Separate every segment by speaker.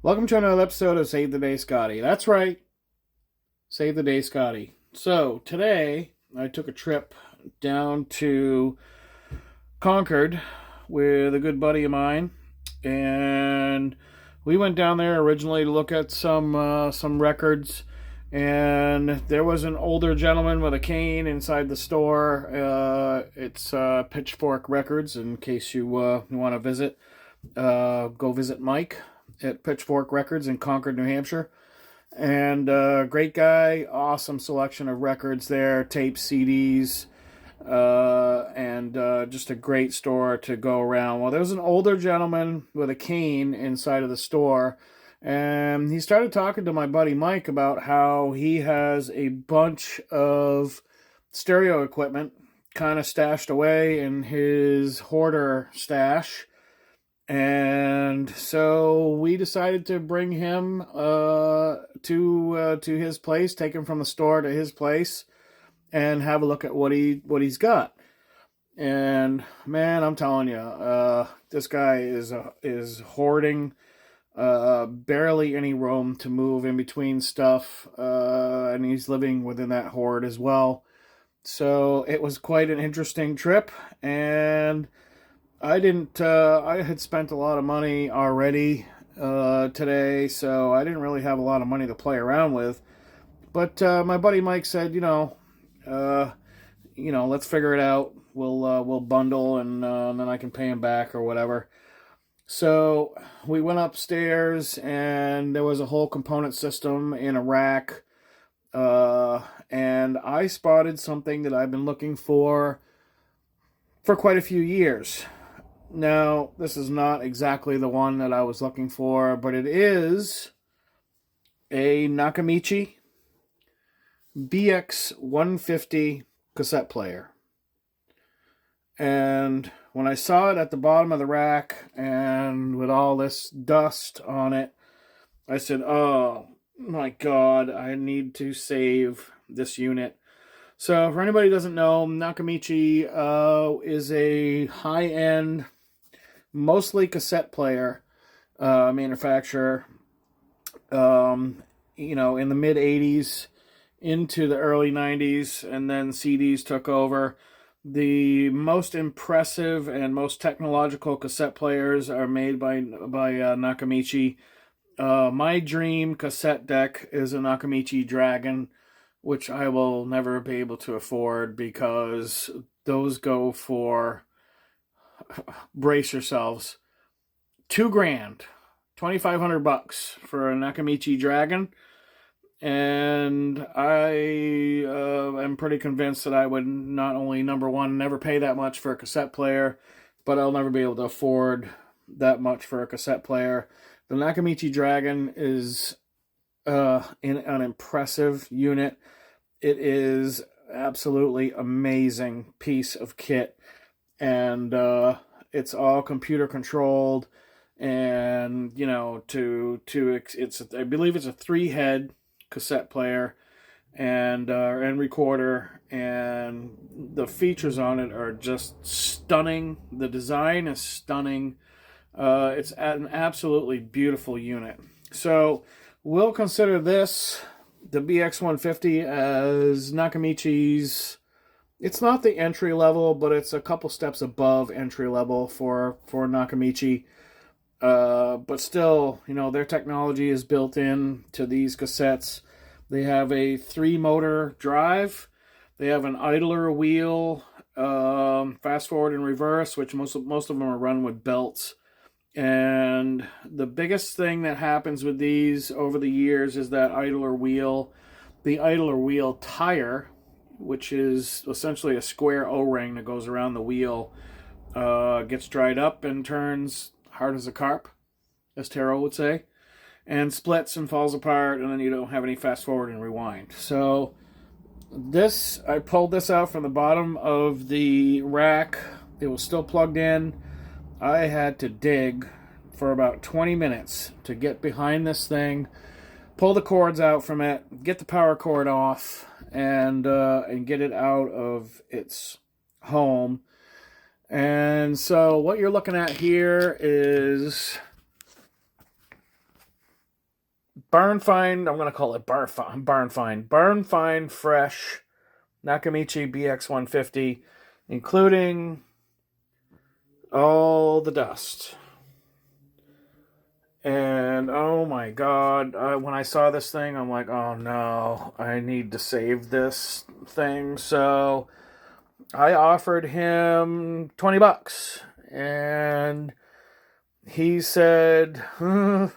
Speaker 1: Welcome to another episode of Save the Day Scotty. That's right, Save the Day Scotty. So, today I took a trip down to Concord with a good buddy of mine, and we went down there originally to look at some records. And there was an older gentleman with a cane inside the store. It's Pitchfork Records, in case you want to visit. Go visit Mike at Pitchfork Records in Concord, New Hampshire. And great guy, awesome selection of records there, tapes, CDs, and just a great store to go around. Well, there was an older gentleman with a cane inside of the store, and he started talking to my buddy Mike about how he has a bunch of stereo equipment kind of stashed away in his hoarder stash. And so we decided to bring him to his place, take him from the store to his place, and have a look at what he's got. And man, I'm telling you, this guy is hoarding barely any room to move in between stuff, and he's living within that hoard as well. So it was quite an interesting trip, and I didn't. I had spent a lot of money already today, so I didn't really have a lot of money to play around with. But my buddy Mike said, uh, let's figure it out. We'll bundle, and then I can pay him back or whatever. So we went upstairs, and there was a whole component system in a rack, and I spotted something that I've been looking for quite a few years. Now, this is not exactly the one that I was looking for, but it is a Nakamichi BX-150 cassette player. And when I saw it at the bottom of the rack and with all this dust on it, I said, oh my God, I need to save this unit. So, for anybody who doesn't know, Nakamichi is a high-end, mostly cassette player manufacturer. In the mid 80s into the early 90s, and then CDs took over. The most impressive and most technological cassette players are made by Nakamichi. My dream cassette deck is a Nakamichi Dragon, which I will never be able to afford because those go for, brace yourselves, $2,000, $2,500 for a Nakamichi Dragon. And I am pretty convinced that I would not only, number one, never pay that much for a cassette player, but I'll never be able to afford that much for a cassette player. The Nakamichi Dragon is an impressive unit. It is absolutely amazing piece of kit, and it's all computer controlled. And it's I believe it's a 3-head cassette player and recorder, and the features on it are just stunning. The design is stunning. It's an absolutely beautiful unit. So we'll consider this, the BX-150, as Nakamichi's. It's not the entry level, but it's a couple steps above entry level for Nakamichi. But still, their technology is built in to these cassettes. They have a 3-motor drive. They have an idler wheel, fast forward and reverse, which most of them are run with belts. And the biggest thing that happens with these over the years is that idler wheel. The idler wheel tire, which is essentially a square O-ring that goes around the wheel, gets dried up and turns hard as a carp, as Taro would say, and splits and falls apart, and then you don't have any fast forward and rewind. So I pulled this out from the bottom of the rack. It was still plugged in. I had to dig for about 20 minutes to get behind this thing, pull the cords out from it, get the power cord off, and get it out of its home. And so what you're looking at here is Barn Find, I'm going to call it Barn Find Fresh Nakamichi BX-150, including all the dust. And oh my God, when I saw this thing, I'm like, oh no, I need to save this thing. So I offered him $20, and he said, I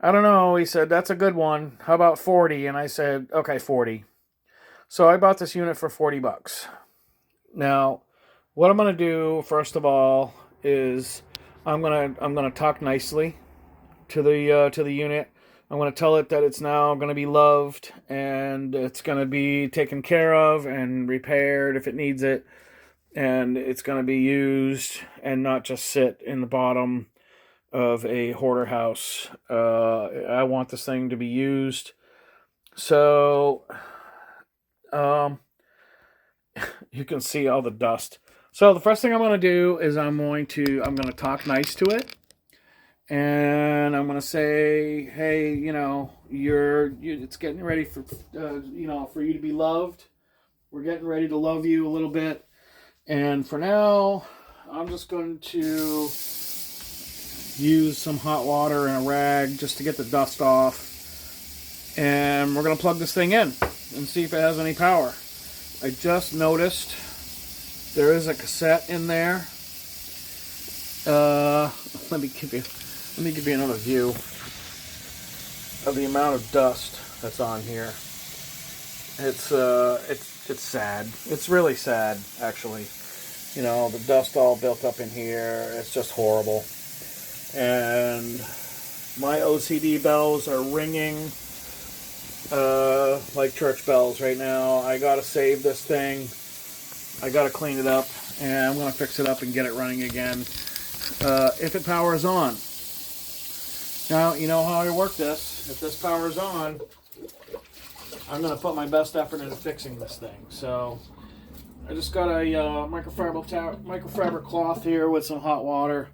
Speaker 1: don't know. He said, that's a good one. How about 40? And I said, okay, 40. So I bought this unit for $40. Now, what I'm going to do first of all is I'm gonna talk nicely to the unit. I'm going to tell it that it's now going to be loved, and it's going to be taken care of and repaired if it needs it, and it's going to be used and not just sit in the bottom of a hoarder house. I want this thing to be used. So you can see all the dust. So the first thing I'm going to do is I'm going to talk nice to it. And I'm gonna say, hey, you know, it's getting ready for, you know, for you to be loved. We're getting ready to love you a little bit. And for now, I'm just going to use some hot water and a rag just to get the dust off. And we're gonna plug this thing in and see if it has any power. I just noticed there is a cassette in there. Let me give you another view of the amount of dust that's on here. It's sad. It's really sad, actually. You know, the dust all built up in here. It's just horrible. And my OCD bells are ringing like church bells right now. I gotta save this thing. I gotta clean it up, and I'm gonna fix it up and get it running again if it powers on. Now, you know how I work this. If this power's on, I'm going to put my best effort into fixing this thing. So, I just got a microfiber cloth here with some hot water.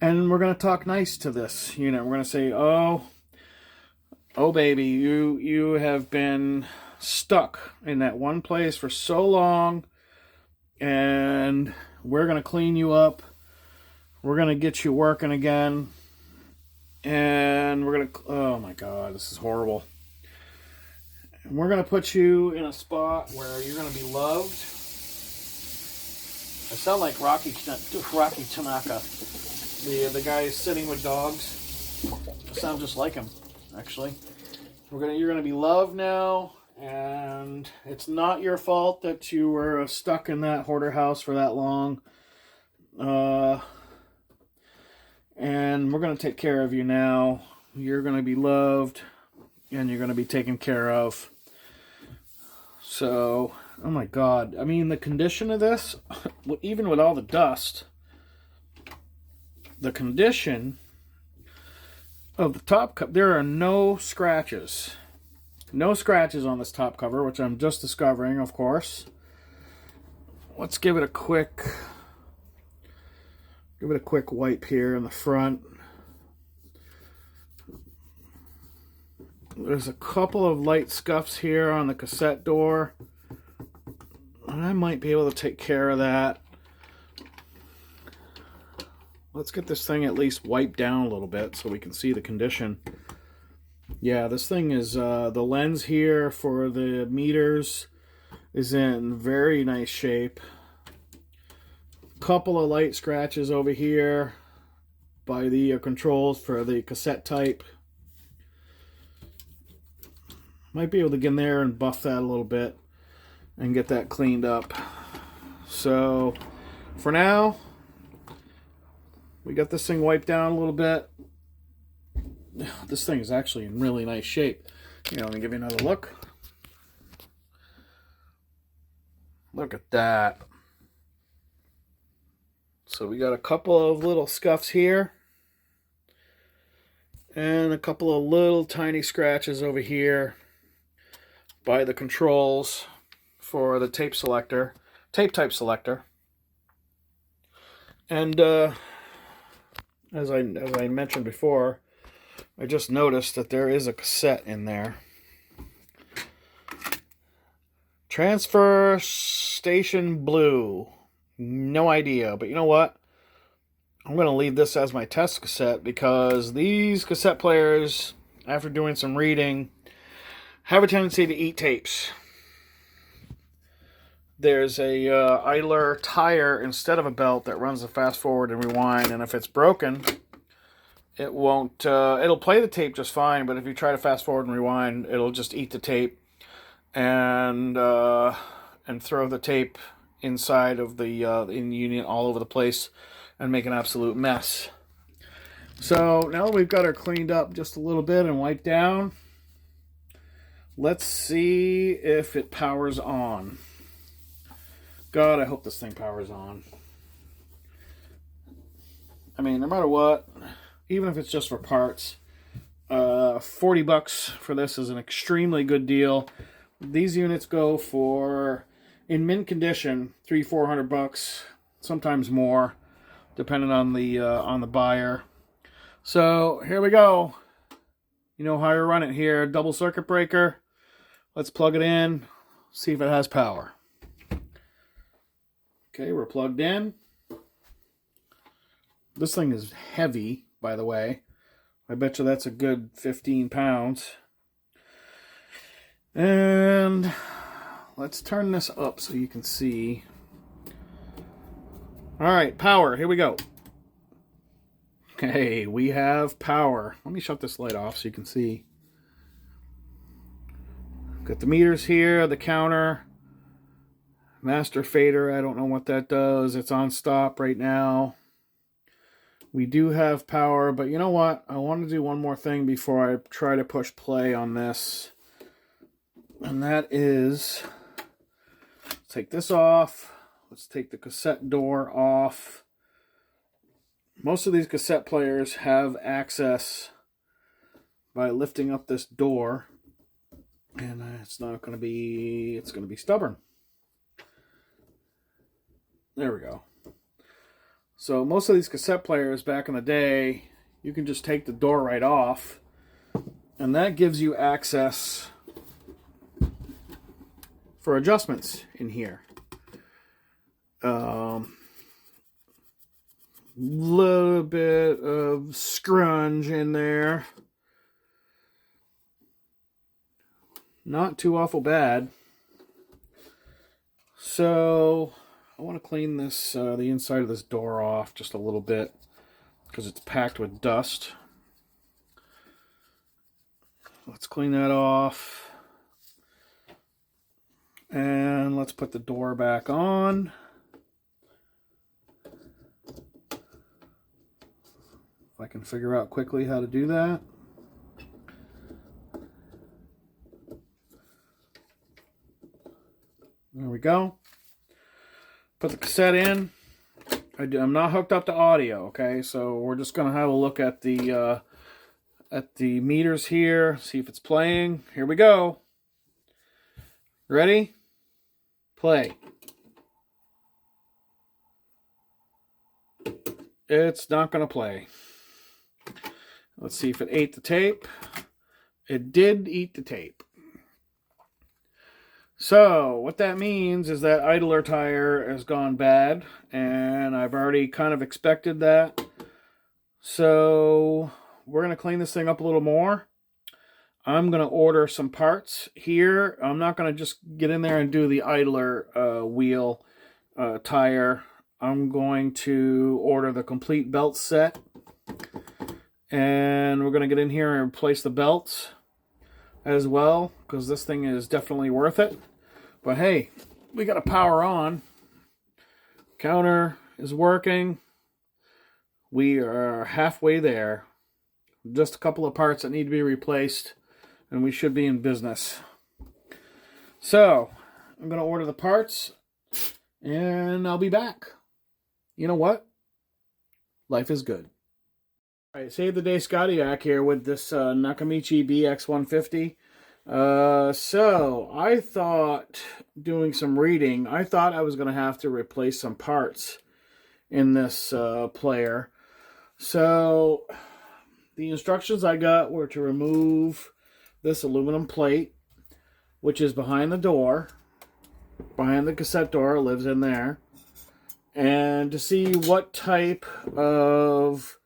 Speaker 1: And we're going to talk nice to this unit. We're going to say, oh baby, you have been stuck in that one place for so long. And we're going to clean you up. We're going to get you working again. And we're going to, oh my God, this is horrible. And we're going to put you in a spot where you're going to be loved. I sound like Rocky Tanaka, the guy sitting with dogs. I sound just like him, actually. You're going to be loved now, and it's not your fault that you were stuck in that hoarder house for that long. And we're going to take care of you now. You're going to be loved, and you're going to be taken care of. So, oh my God. I mean, the condition of this, even with all the dust, the condition of the top cover, there are no scratches. No scratches on this top cover, which I'm just discovering, of course. Let's give it a quick wipe here in the front. There's a couple of light scuffs here on the cassette door. I might be able to take care of that. Let's get this thing at least wiped down a little bit so we can see the condition. Yeah, this thing is, the lens here for the meters is in very nice shape. Couple of light scratches over here by the controls for the cassette type. Might be able to get in there and buff that a little bit and get that cleaned up. So for now, we got this thing wiped down a little bit. This thing is actually in really nice shape. Let me give you another look. Look at that. So we got a couple of little scuffs here. And a couple of little tiny scratches over here by the controls for the tape type selector. And as I mentioned before, I just noticed that there is a cassette in there. Transfer Station Blue. No idea, but you know what? I'm going to leave this as my test cassette because these cassette players, after doing some reading, have a tendency to eat tapes. There's a idler tire instead of a belt that runs the fast forward and rewind, and if it's broken, it won't. It'll play the tape just fine, but if you try to fast forward and rewind, it'll just eat the tape and throw the tape inside of the in unit all over the place and make an absolute mess. So now that we've got her cleaned up just a little bit and wiped down, let's see if it powers on. God, I hope this thing powers on. I mean, no matter what, even if it's just for parts, $40 for this is an extremely good deal. These units go for, in mint condition, $300-400, sometimes more, depending on the buyer. So here we go. You know how you run it here. Double circuit breaker. Let's plug it in. See if it has power. Okay, we're plugged in. This thing is heavy, by the way. I bet you that's a good 15 pounds. And let's turn this up so you can see. All right, power. Here we go. Okay, we have power. Let me shut this light off so you can see. Got the meters here, the counter. Master fader, I don't know what that does. It's on stop right now. We do have power, but you know what? I want to do one more thing before I try to push play on this. And that is, take this off. Let's take the cassette door off. Most of these cassette players have access by lifting up this door. And it's going to be stubborn. There we go. So most of these cassette players back in the day, you can just take the door right off, and that gives you access for adjustments in here. Little bit of scrunch in there. Not too awful bad. So I want to clean this, the inside of this door off just a little bit because it's packed with dust. Let's clean that off. And let's put the door back on. If I can figure out quickly how to do that. There we go. Put the cassette in. I'm not hooked up to audio, okay? So we're just going to have a look at the meters here, see if it's playing. Here we go. Ready? Play. It's not going to play. Let's see if it ate the tape. It did eat the tape. So what that means is that idler tire has gone bad, and I've already kind of expected that. So we're going to clean this thing up a little more. I'm going to order some parts here. I'm not going to just get in there and do the idler wheel tire. I'm going to order the complete belt set, and we're going to get in here and replace the belts as well, because this thing is definitely worth it. But hey, we got a power on. Counter is working. We are halfway there. Just a couple of parts that need to be replaced, and we should be in business. So, I'm going to order the parts, and I'll be back. You know what? Life is good. All right, save the day Scottiac here with this Nakamichi BX-150. So I thought, doing some reading, I thought I was going to have to replace some parts in this player. So the instructions I got were to remove this aluminum plate, which is behind the door, behind the cassette door, it lives in there, and to see what type of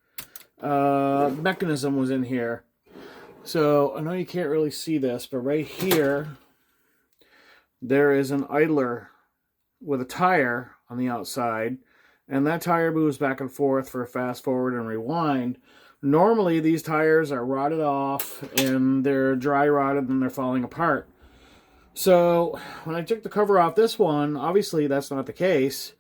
Speaker 1: mechanism was in here. So I know you can't really see this, but right here there is an idler with a tire on the outside, and that tire moves back and forth for fast forward and rewind. Normally these tires are rotted off and they're dry rotted and they're falling apart. So when I took the cover off this one, obviously that's not the case,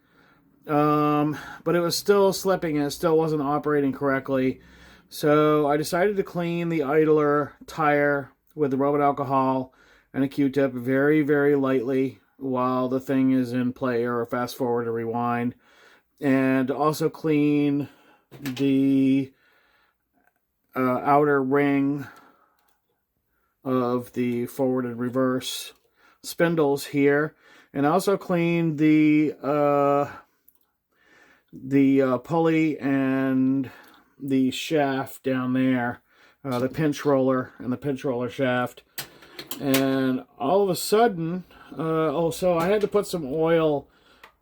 Speaker 1: but it was still slipping and it still wasn't operating correctly. So I decided to clean the idler tire with the rubbing alcohol and a Q-tip very, very lightly while the thing is in play or fast forward or rewind. And also clean the outer ring of the forward and reverse spindles here. And also clean the pulley and the shaft down there, the pinch roller and the pinch roller shaft. And all of a sudden, so I had to put some oil,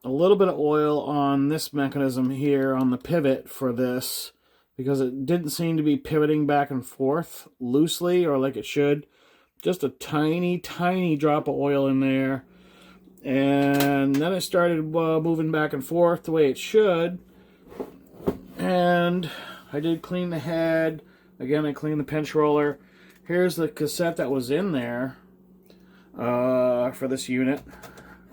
Speaker 1: a little bit of oil on this mechanism here on the pivot for this, because it didn't seem to be pivoting back and forth loosely or like it should. Just a tiny, tiny drop of oil in there. And then it started moving back and forth the way it should. And I did clean the head. Again, I cleaned the pinch roller. Here's the cassette that was in there for this unit.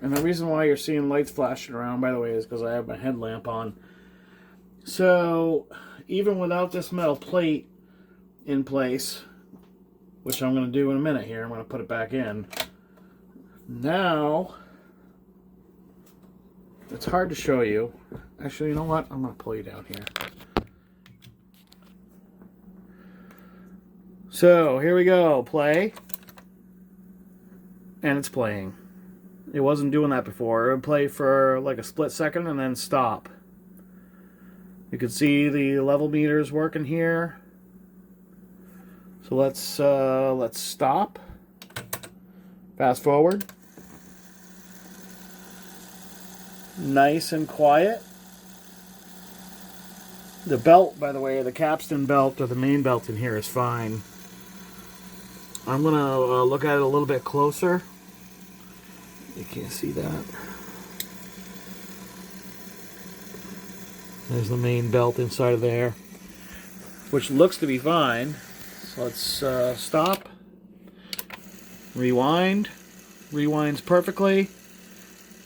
Speaker 1: And the reason why you're seeing lights flashing around, by the way, is because I have my headlamp on. So, even without this metal plate in place, which I'm going to do in a minute here, I'm going to put it back in. Now, it's hard to show you. Actually, you know what? I'm going to pull you down here. So, here we go. Play. And it's playing. It wasn't doing that before. It would play for like a split second and then stop. You can see the level meters working here. So let's stop. Fast forward. Nice and quiet. The belt, by the way, the capstan belt or the main belt in here is fine. I'm going to look at it a little bit closer. You can't see that. There's the main belt inside of there, which looks to be fine. So let's stop. Rewind. Rewinds perfectly.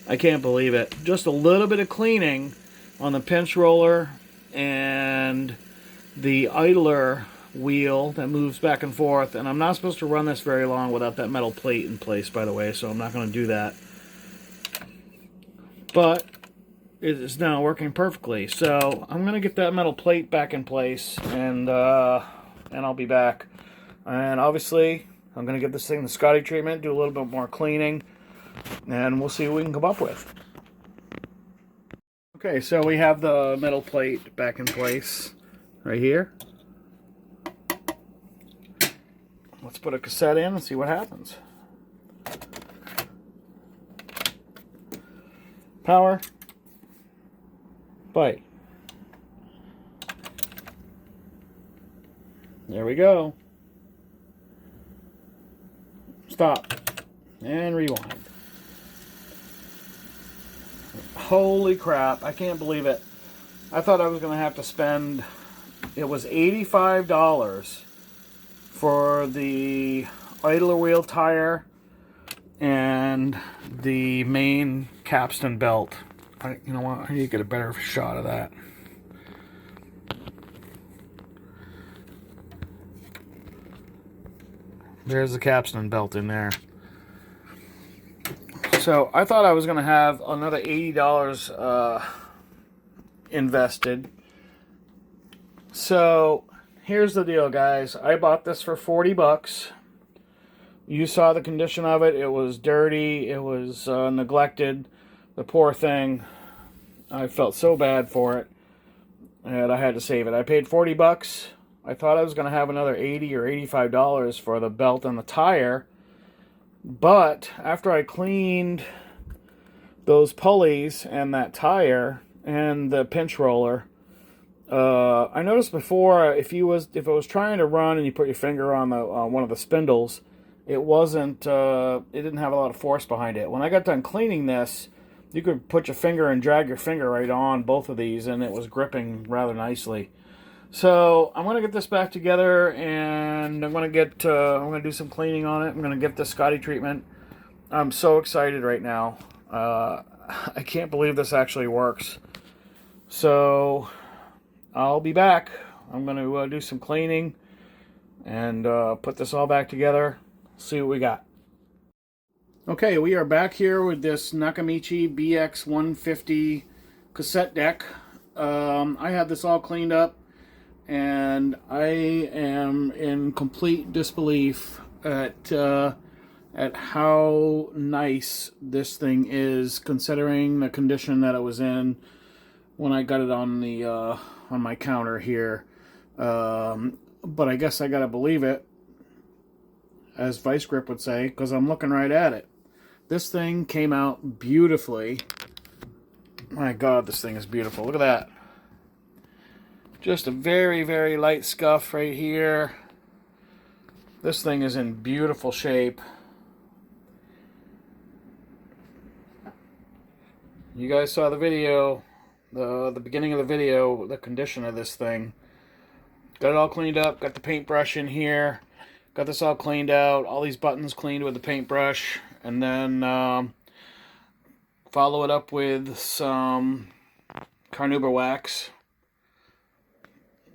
Speaker 1: I can't believe it. Just a little bit of cleaning on the pinch roller and the idler wheel that moves back and forth. And I'm not supposed to run this very long without that metal plate in place, by the way, so I'm not going to do that. But it is now working perfectly. So I'm going to get that metal plate back in place, and I'll be back. And obviously, I'm going to give this thing the Scotty treatment, do a little bit more cleaning, and we'll see what we can come up with. Okay, so we have the metal plate back in place right here. Let's put a cassette in and see what happens. Power. Play. There we go. Stop. And rewind. Holy crap, I can't believe it. I thought I was going to have to spend, it was $85 for the idler wheel tire and the main capstan belt. You know what, I need to get a better shot of that. There's the capstan belt in there. So I thought I was going to have another $80 invested. So here's the deal, guys. I bought this for 40 bucks. You saw the condition of it. It was dirty. It was neglected. The poor thing. I felt so bad for it. And I had to save it. I paid 40 bucks I thought I was going to have another $80 or $85 for the belt and the tire, but after I cleaned those pulleys and that tire and the pinch roller, I noticed before if it was trying to run and you put your finger on the one of the spindles, it didn't have a lot of force behind it. When I got done cleaning this, you could put your finger and drag your finger right on both of these, and it was gripping rather nicely. So I'm gonna get this back together, and I'm gonna do some cleaning on it. I'm gonna get the Scotty treatment. I'm so excited right now. I can't believe this actually works. So I'll be back. I'm going to do some cleaning and put this all back together. See what we got. Okay, we are back here with this Nakamichi BX-150 cassette deck. I had this all cleaned up, and I am in complete disbelief at how nice this thing is, considering the condition that it was in when I got it on the on my counter here. But I guess I gotta believe it, as Vice Grip would say, because I'm looking right at it. This thing came out beautifully. My God, this thing is beautiful. Look at that. Just a very, very light scuff right here. This thing is in beautiful shape. You guys saw the video, the beginning of the video, the condition of this thing. Got it all cleaned up, got the paintbrush in here, got this all cleaned out, all these buttons cleaned with the paintbrush, and then follow it up with some carnauba wax.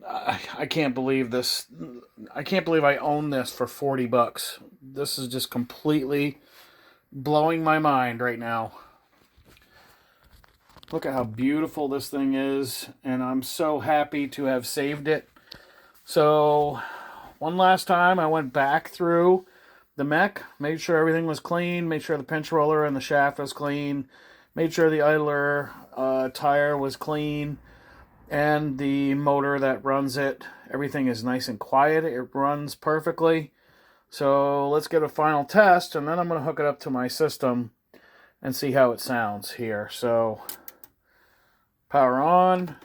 Speaker 1: I can't believe this. I can't believe I own this for 40 bucks. This is just completely blowing my mind right now. Look at how beautiful this thing is, and I'm so happy to have saved it. So, one last time, I went back through the mech, made sure everything was clean, made sure the pinch roller and the shaft was clean, made sure the idler tire was clean, and the motor that runs it. Everything is nice and quiet. It runs perfectly. So, let's get a final test, and then I'm going to hook it up to my system and see how it sounds here. So, power on.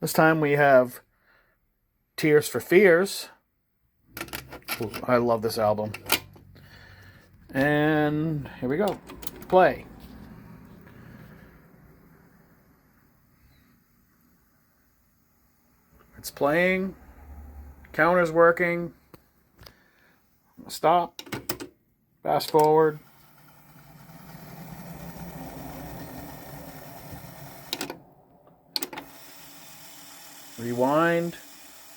Speaker 1: This time we have Tears for Fears. Ooh, I love this album. And here we go. Play. It's playing. Counter's working. Stop. Fast forward. Rewind.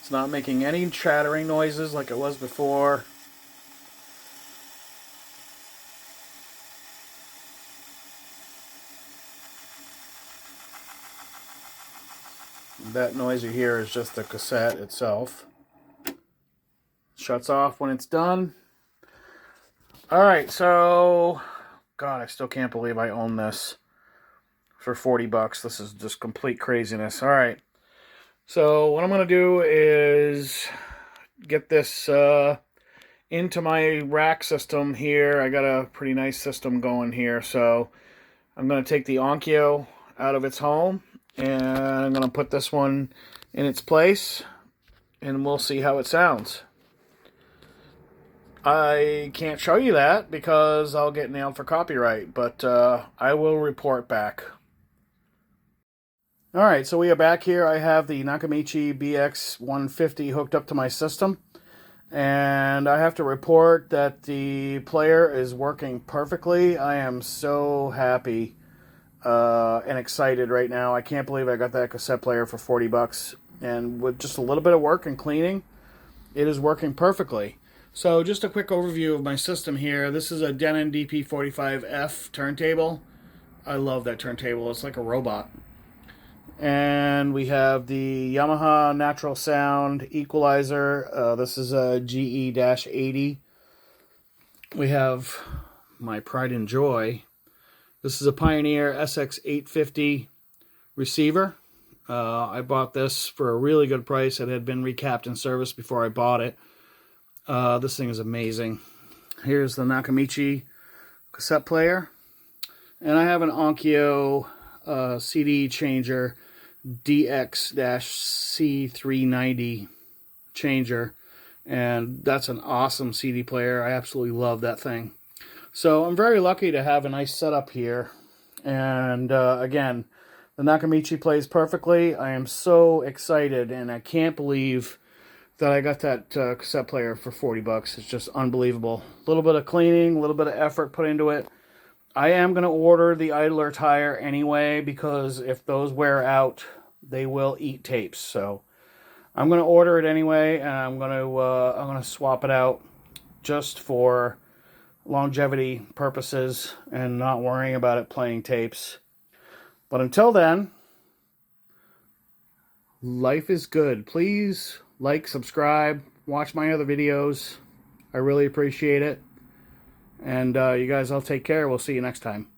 Speaker 1: It's not making any chattering noises like it was before. That noise you hear is just the cassette itself. Shuts off when it's done. Alright, so God, I still can't believe I own this for 40 bucks. This is just complete craziness. Alright. So what I'm going to do is get this into my rack system here. I got a pretty nice system going here. So I'm going to take the Onkyo out of its home, and I'm going to put this one in its place, and we'll see how it sounds. I can't show you that because I'll get nailed for copyright, but I will report back. Alright, so we are back here. I have the Nakamichi BX-150 hooked up to my system, and I have to report that the player is working perfectly. I am so happy and excited right now. I can't believe I got that cassette player for 40 bucks, and with just a little bit of work and cleaning, it is working perfectly. So just a quick overview of my system here. This is a Denon DP45F turntable. I love that turntable. It's like a robot. And we have the Yamaha Natural Sound equalizer. This is a GE-80. We have my pride and joy. This is a Pioneer SX850 receiver. I bought this for a really good price. It had been recapped in service before I bought it. This thing is amazing. Here's the Nakamichi cassette player. And I have an Onkyo CD changer DX-C390 changer. And that's an awesome CD player. I absolutely love that thing. So I'm very lucky to have a nice setup here. And again, the Nakamichi plays perfectly. I am so excited, and I can't believe that I got that cassette player for 40 bucks. It's just unbelievable. A little bit of cleaning, a little bit of effort put into it. I am going to order the idler tire anyway, because if those wear out, they will eat tapes. So I'm going to order it anyway, and I'm going to swap it out just for longevity purposes and not worrying about it playing tapes. But until then, life is good. Please like, subscribe, watch my other videos. I really appreciate it. And you guys all take care. We'll see you next time.